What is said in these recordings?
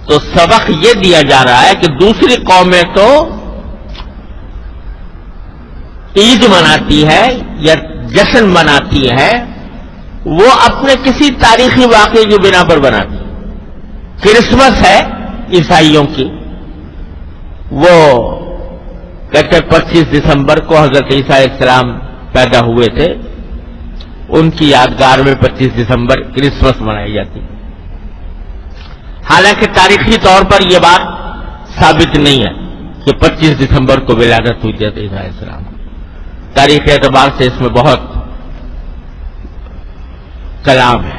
تو سبق یہ دیا جا رہا ہے کہ دوسری قومیں تو عید مناتی ہے یا جشن مناتی ہے، وہ اپنے کسی تاریخی واقعے کی بنا پر بناتی ہے۔ کرسمس ہے عیسائیوں کی، وہ کہتے 25 دسمبر کو حضرت عیسیٰ علیہ السلام پیدا ہوئے تھے، ان کی یادگار میں 25 دسمبر کرسمس منائی جاتی ہے۔ حالانکہ تاریخی طور پر یہ بات ثابت نہیں ہے کہ 25 دسمبر کو ولادت ہوئی تھی حضرت عیسیٰ علیہ السلام۔ تاریخی اعتبار سے اس میں بہت کلام ہے،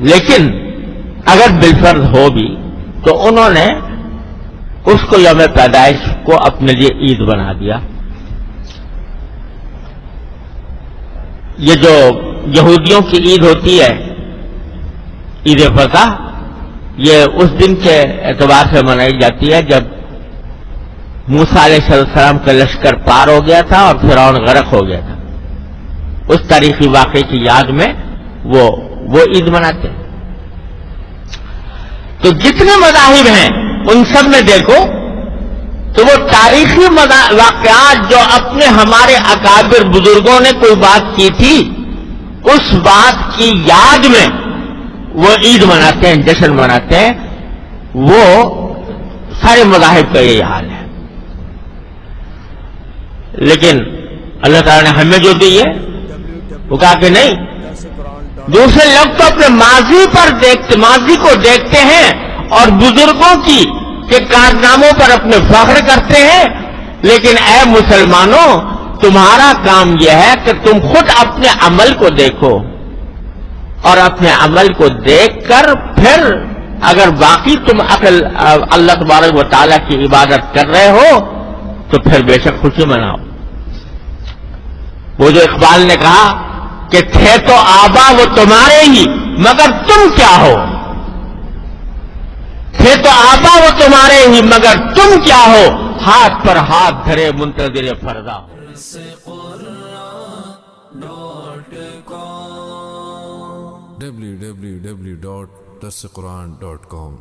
لیکن اگر بالفرض ہو بھی تو انہوں نے اس کو یوم پیدائش کو اپنے لیے عید بنا دیا۔ یہ جو یہودیوں کی عید ہوتی ہے، عید فطر، یہ اس دن کے اعتبار سے منائی جاتی ہے جب موسیٰ علیہ السلام کا لشکر پار ہو گیا تھا اور فرعون غرق ہو گیا تھا۔ اس تاریخی واقعے کی یاد میں وہ عید مناتے ہیں۔ تو جتنے مذاہب ہیں ان سب میں دیکھو تو وہ تاریخی واقعات جو اپنے ہمارے اکابر بزرگوں نے کوئی بات کی تھی، اس بات کی یاد میں وہ عید مناتے ہیں، جشن مناتے ہیں۔ وہ سارے مذاہب کا یہی حال ہے۔ لیکن اللہ تعالیٰ نے ہمیں جو دی ہے وہ کہا کہ نہیں، دوسرے لوگ تو اپنے ماضی کو دیکھتے ہیں اور بزرگوں کے کارناموں پر اپنے فخر کرتے ہیں، لیکن اے مسلمانوں، تمہارا کام یہ ہے کہ تم خود اپنے عمل کو دیکھو، اور اپنے عمل کو دیکھ کر پھر اگر باقی تم اللہ تبارک و تعالیٰ کی عبادت کر رہے ہو تو پھر بے شک خوشی مناؤ۔ وہ جو اقبال نے کہا کہ تھے تو آبا وہ تمہارے ہی مگر تم کیا ہو، تھے تو آبا وہ تمہارے ہی مگر تم کیا ہو، ہاتھ پر ہاتھ دھرے منتظر فردا ہو۔ www.darsequran.com